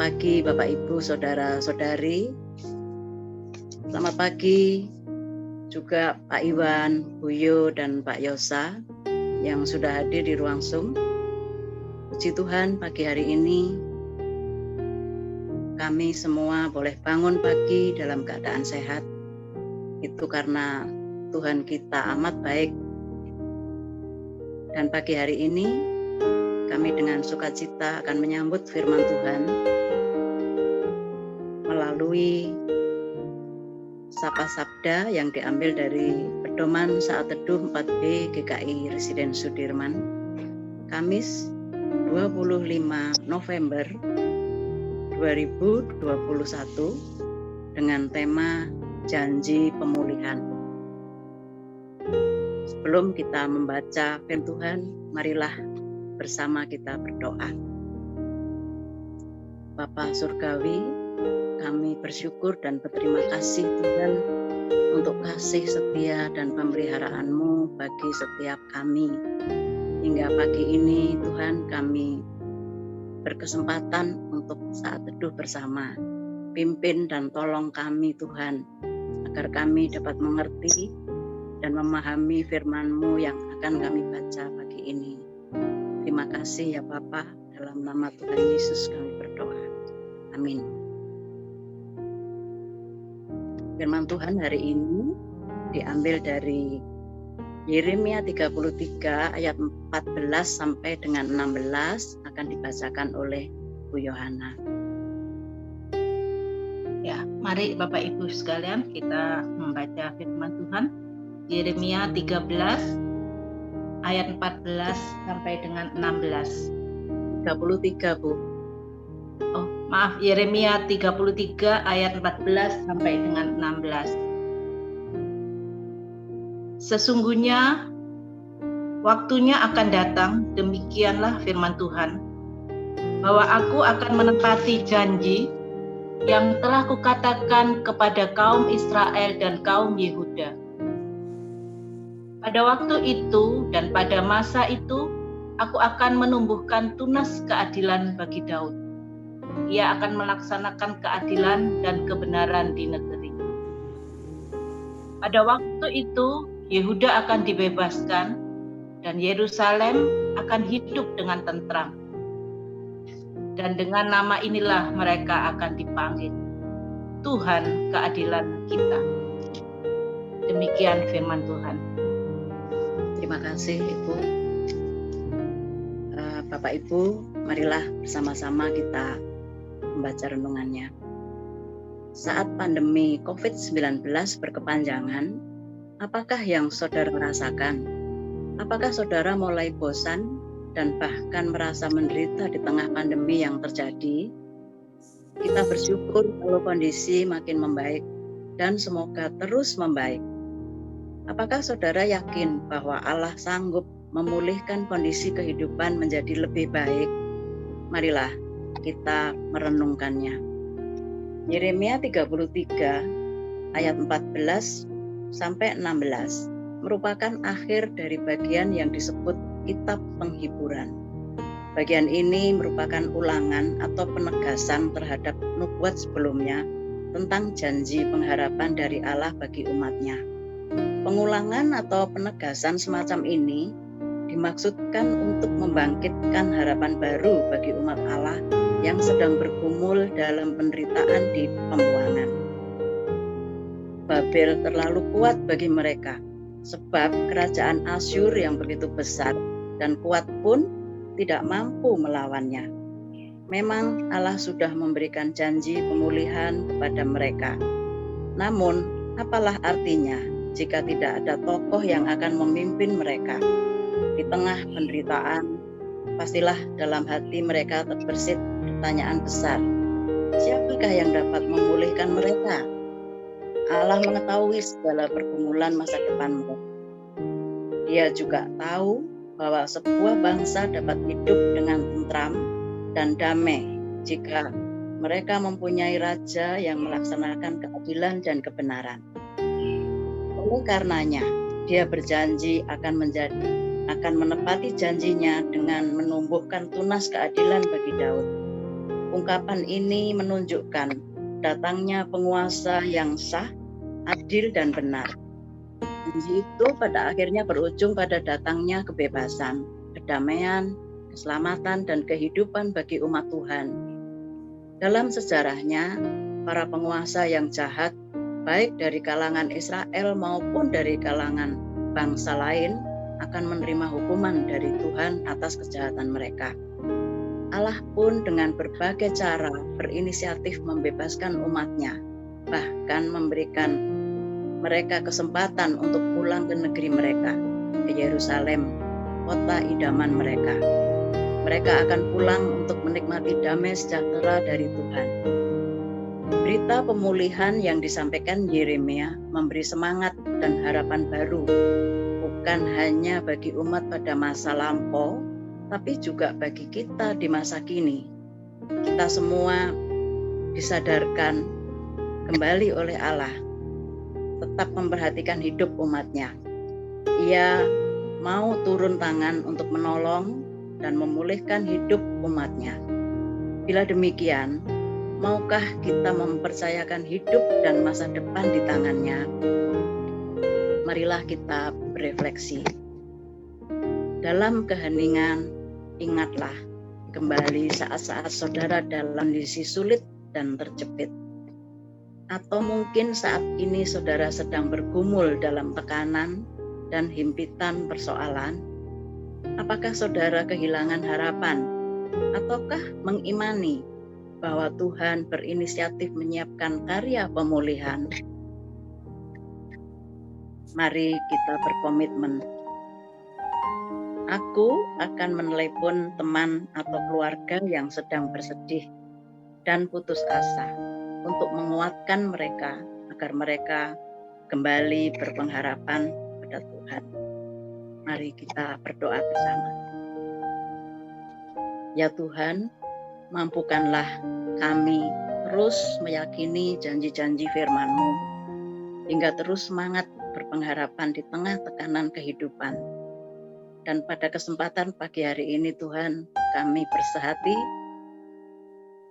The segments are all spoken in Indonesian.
Selamat pagi Bapak Ibu, Saudara-saudari. Selamat pagi juga Pak Iwan, Bu Yo, dan Pak Yosa yang sudah hadir di ruang Zoom. Puji Tuhan, pagi hari ini kami semua boleh bangun pagi dalam keadaan sehat. Itu karena Tuhan kita amat baik. Dan pagi hari ini kami dengan sukacita akan menyambut firman Tuhan melalui Sapa Sabda yang diambil dari Pedoman Saat Teduh 4B GKI Residen Sudirman, Kamis 25 November 2021 dengan tema Janji Pemulihan. Sebelum kita membaca firman Tuhan, marilah bersama kita berdoa. Bapa Surgawi, kami bersyukur dan berterima kasih Tuhan untuk kasih setia dan pemeliharaan-Mu bagi setiap kami. Hingga pagi ini Tuhan kami berkesempatan untuk saat teduh bersama. Pimpin dan tolong kami Tuhan, agar kami dapat mengerti dan memahami firman-Mu yang akan kami baca pagi ini. Terima kasih ya Bapa, dalam nama Tuhan Yesus kami berdoa. Amin. Firman Tuhan hari ini diambil dari Yeremia 33 ayat 14 sampai dengan 16 akan dibacakan oleh Bu Yohana. Ya, mari Bapak Ibu sekalian kita membaca firman Tuhan. Yeremia 13 ayat 14 sampai dengan 16. 33 Bu. Oh, maaf, Yeremia 33 ayat 14 sampai dengan 16. Sesungguhnya waktunya akan datang, demikianlah firman Tuhan, bahwa aku akan menepati janji yang telah kukatakan kepada kaum Israel dan kaum Yehuda. Pada waktu itu dan pada masa itu, aku akan menumbuhkan tunas keadilan bagi Daud. Ia akan melaksanakan keadilan dan kebenaran di negeri. Pada waktu itu, Yehuda akan dibebaskan dan Yerusalem akan hidup dengan tentram. Dan dengan nama inilah mereka akan dipanggil, Tuhan keadilan kita. Demikian firman Tuhan. Terima kasih Ibu. Bapak Ibu, marilah bersama-sama kita membaca renungannya. Saat pandemi COVID-19 berkepanjangan, apakah yang saudara rasakan? Apakah saudara mulai bosan dan bahkan merasa menderita di tengah pandemi yang terjadi? Kita bersyukur kalau kondisi makin membaik dan semoga terus membaik. Apakah saudara yakin bahwa Allah sanggup memulihkan kondisi kehidupan menjadi lebih baik? Marilah kita merenungkannya. Yeremia 33 ayat 14 sampai 16 merupakan akhir dari bagian yang disebut Kitab Penghiburan. Bagian ini merupakan ulangan atau penegasan terhadap nubuat sebelumnya tentang janji pengharapan dari Allah bagi umatnya. Pengulangan atau penegasan semacam ini dimaksudkan untuk membangkitkan harapan baru bagi umat Allah yang sedang bergumul dalam penderitaan di pembuangan. Babel terlalu kuat bagi mereka, sebab kerajaan Asyur yang begitu besar dan kuat pun tidak mampu melawannya. Memang Allah sudah memberikan janji pemulihan kepada mereka. Namun, apalah artinya jika tidak ada tokoh yang akan memimpin mereka? Di tengah penderitaan, pastilah dalam hati mereka terbersit pertanyaan besar. Siapakah yang dapat memulihkan mereka? Allah mengetahui segala pergumulan masa depan mereka. Dia juga tahu bahwa sebuah bangsa dapat hidup dengan tentram dan damai jika mereka mempunyai raja yang melaksanakan keadilan dan kebenaran. Oleh karenanya, Dia berjanji akan menepati janjinya dengan menumbuhkan tunas keadilan bagi Daud. Ungkapan ini menunjukkan datangnya penguasa yang sah, adil, dan benar. Janji itu pada akhirnya berujung pada datangnya kebebasan, kedamaian, keselamatan, dan kehidupan bagi umat Tuhan. Dalam sejarahnya, para penguasa yang jahat, baik dari kalangan Israel maupun dari kalangan bangsa lain, akan menerima hukuman dari Tuhan atas kejahatan mereka. Allah pun dengan berbagai cara berinisiatif membebaskan umatnya, bahkan memberikan mereka kesempatan untuk pulang ke negeri mereka, ke Yerusalem, kota idaman mereka. Mereka akan pulang untuk menikmati damai sejahtera dari Tuhan. Berita pemulihan yang disampaikan Yeremia memberi semangat dan harapan baru, bukan hanya bagi umat pada masa lampau, tapi juga bagi kita di masa kini. Kita semua disadarkan kembali oleh Allah tetap memperhatikan hidup umatnya. Ia mau turun tangan untuk menolong dan memulihkan hidup umatnya. Bila demikian, maukah kita mempercayakan hidup dan masa depan di tangannya? Marilah kita berefleksi. Dalam keheningan, ingatlah kembali saat-saat saudara dalam kondisi sulit dan terjepit. Atau mungkin saat ini saudara sedang bergumul dalam tekanan dan himpitan persoalan. Apakah saudara kehilangan harapan? Ataukah mengimani bahwa Tuhan berinisiatif menyiapkan karya pemulihan? Mari kita berkomitmen. Aku akan menelepon teman atau keluarga yang sedang bersedih dan putus asa untuk menguatkan mereka agar mereka kembali berpengharapan pada Tuhan. Mari kita berdoa bersama. Ya Tuhan, mampukanlah kami terus meyakini janji-janji firman-Mu, hingga terus semangat berpengharapan di tengah tekanan kehidupan. Dan pada kesempatan pagi hari ini Tuhan, kami bersehati,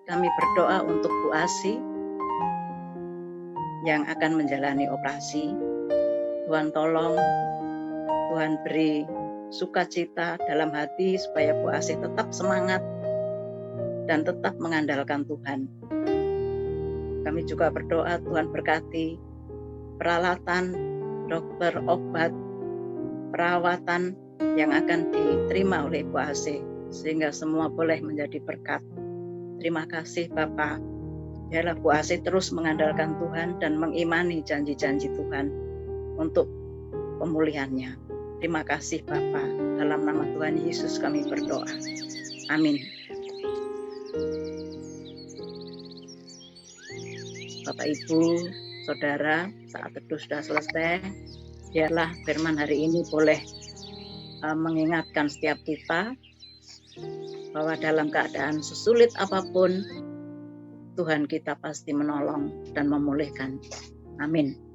kami berdoa untuk Bu Asi yang akan menjalani operasi. Tuhan tolong, Tuhan beri sukacita dalam hati supaya Bu Asi tetap semangat dan tetap mengandalkan Tuhan. Kami juga berdoa Tuhan berkati peralatan, dokter, obat, perawatan yang akan diterima oleh Bu Asi, sehingga semua boleh menjadi berkat. Terima kasih Bapa. Biarlah Bu Asi terus mengandalkan Tuhan dan mengimani janji-janji Tuhan untuk pemulihannya. Terima kasih Bapa. Dalam nama Tuhan Yesus kami berdoa. Amin. Bapak Ibu, Saudara, saat teduh sudah selesai. Biarlah firman hari ini boleh mengingatkan setiap kita bahwa dalam keadaan sesulit apapun, Tuhan kita pasti menolong dan memulihkan. Amin.